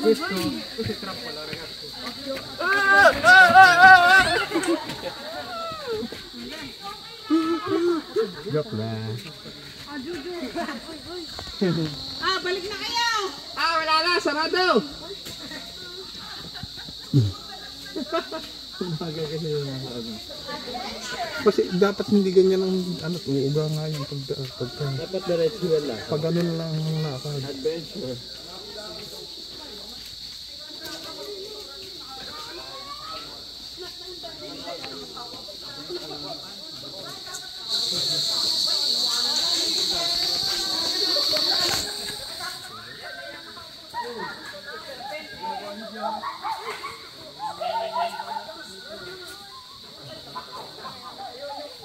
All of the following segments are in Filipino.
Joke lang. Balik na kayo! Wala na, sarado! Kasi dapat hindi ganyan ang ano, uuga nga yung pagka Dapat diretso lang. pag ano lang nakakad. Adventure.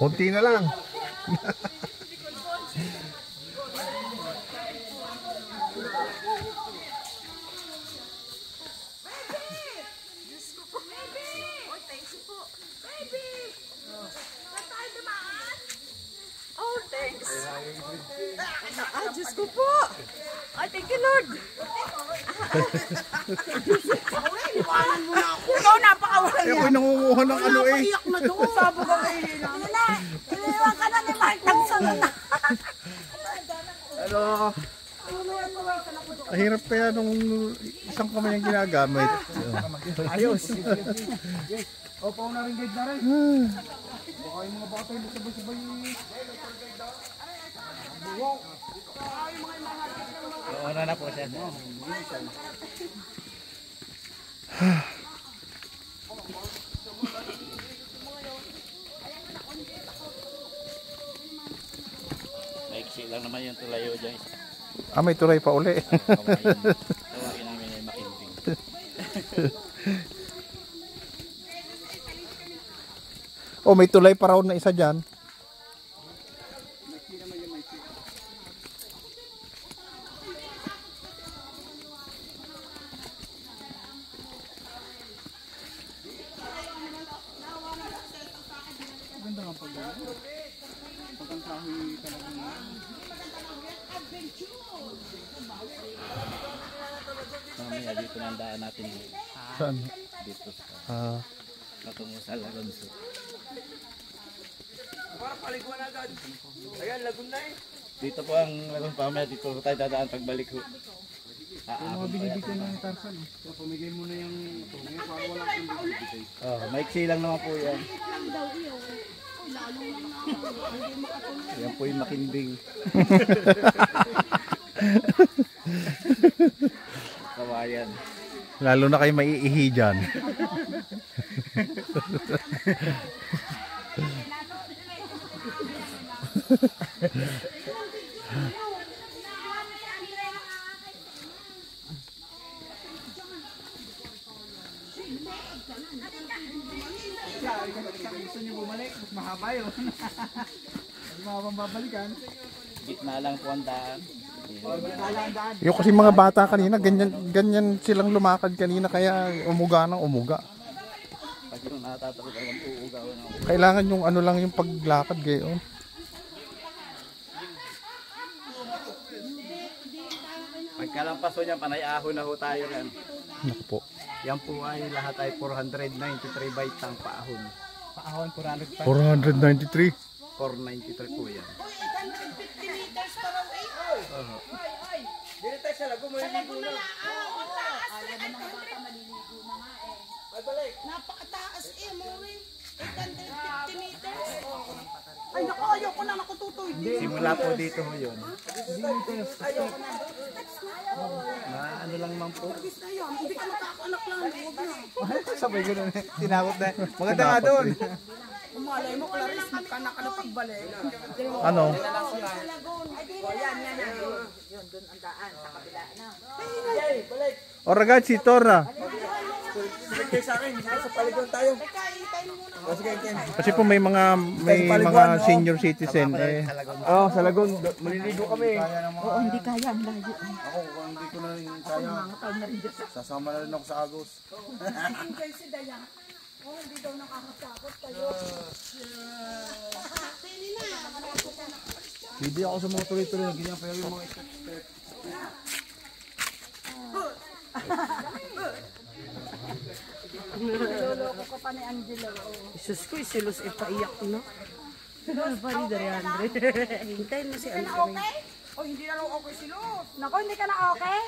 Kunti na lang. Diyos ko po! Ay, thank you, Lord! Iwanan mo na ako! Ikaw napakawalan Eh, ako'y nangunguha ng ano eh. Iyak na doon! Sabo ka kayo na! Iniwan ka na ni Mark! Nagsunod na! Ano? Mahirap kaya nung isang kamay yung ginagamit. Ayos. Opo na rin guide na rin. Baka yung mga bata yung sabay-sabay. Una na po siya. Maiksi lang naman yung tulayo dyan. May tulay pa uli. Tawagin namin ay makimping. May tulay pa raw na isa dyan. Mamaya dito na ang daan natin. Saan? Dito sa patungo sa Lagonso. Dito po ang Lagon Pamaya. Dito tayo dadaan pagbalik ho. Mga binibigay na yung Tarsan. Pamigay mo na yung ngayon para wala kang binibigay. Maiksi lang naman po yan. Yan po yung makinding. Kawayan. Lalo na kayo maiihi dyan. Gusto niyo bumalik? Mas mahaba yun. Mas mahabang babalikan. Gitna lang po ang daan. Yung kasi mga bata kanina, ganyan silang lumakad kanina kaya umuga ng umuga. Pag yung natatakot ang uugaw na. Kailangan yung ano lang yung paglakad gayon. Pagkalampas po niya, panay-ahon na ho tayo yan. Naku po. Yan po ay lahat ay 493 baitang paahon. Paahon 493? 493. 493 po yan. 50 meters pa raw eh! Dito tayo sa lago, maliligo na. Napakataas eh, Mori. 850 meters. Ay, naku, ayoko na, nakututoy. Simula po dito ho yun. Na ano lang man po. Hindi ka magkakaanak lang. Huwag na. Sabay ko na, tinakot na. Maganda nga doon. Umalay mo, Clarice, magkanak ka na pagbalik. Ano? Yun, doon ang daan, sa kabila na. O ragazzi, torna. Sige sa akin, sa paligon tayo. Kasi po may mga senior citizen eh. Sa lagon, maliligo kami. Oo, hindi kaya, ang layo. Ako, hindi ko na rin kaya. Sasama na rin ako sa Agos. Kayo si Dayan. Oh, hindi daw nakakatakot kayo. Hindi ako sa mga tuloy-tuloy. Ganyan pero yung mga step-step. Niloloko ka pa ni Angelo. Isus ko, isilos ipaiyak no. Bari dari Andre. Hintayin mo si Andre. Okay? O hindi na lang okay si Luz. Naku, hindi ka na okay?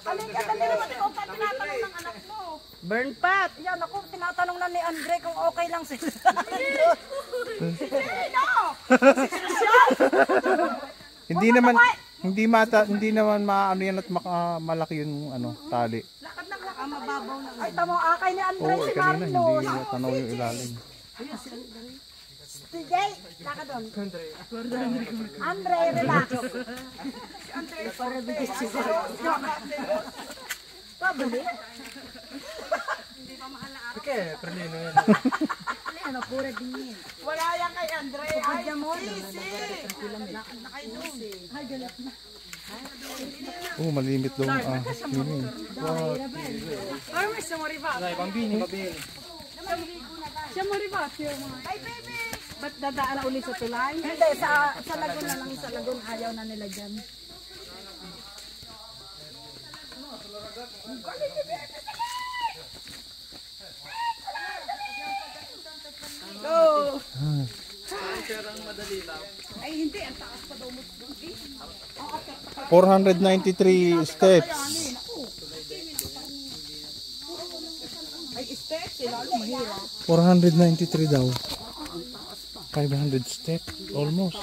Alin ka, dali naman ikaw pa tinatanong ng anak mo. Burn pat. Yan, ako, tinatanong na ni Andre kung okay lang sila. Sino? Hindi naman maano yan at malaki yung tali. Lakad lang, lakad. Mababaw na. Ay, tamo, akay ni Andre Oo, si kanina Marlos. hindi tanaw yung ilalim. TJ, lakad doon. Andre, relax. Andre, para bigis siya. Pabili? Hindi pa mahal na ako. Okay, pernino yan. Ano, pura din. Wala yan kay Andre. Ay, easy. Nakay doon. Ay, galit na. Malimit daw swimming. Ay, may sumari ba? Ay, pambini. Siya mo rin ba? Ay, baby! Ba't dadaan na ulit sa tulay? Hindi, sa lagun na lang. Sa lagun, ayaw na nila dyan. Go! Ay, hindi. Ang taas pa daw mo. 493 steps. Ay, step. Sila, mahirap. 493 daw. 500 steps. Almost.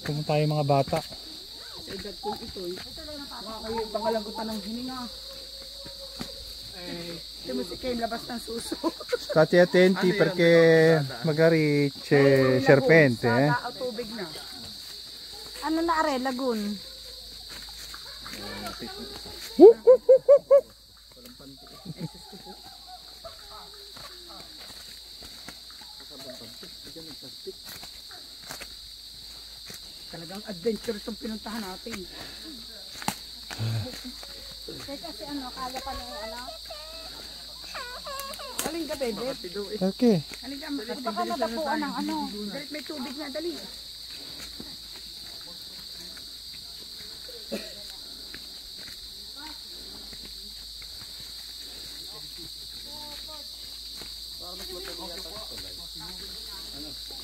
Kung tayo mga bata. Sa edad kong ito, wala kayo pangalagutan ng hininga. Ito mo si Kim, labas ng suso. State attenti perché magari c'è serpente. Sa tubig na. Ano na are, lagoon? Talagang adventure itong pinuntahan natin. Kasi kaya pa nung Aling ka, bebe? Okay. Aling ka, baka matapuan ng Dalit may tubig na, dali.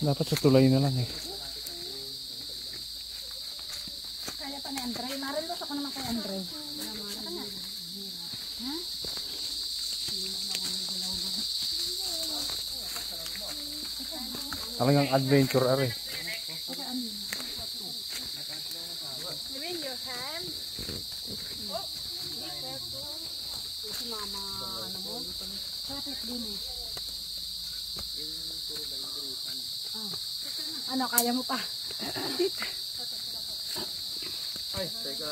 Dapat sa tulay na lang eh. Kaya pa ni Andre. Marilos ako naman kay Andre. Ha? Talagang adventure are. Giving your hand. Oh, be careful. Si mama, traffic din eh. Ano, kaya mo pa? Dito. Ay, teka.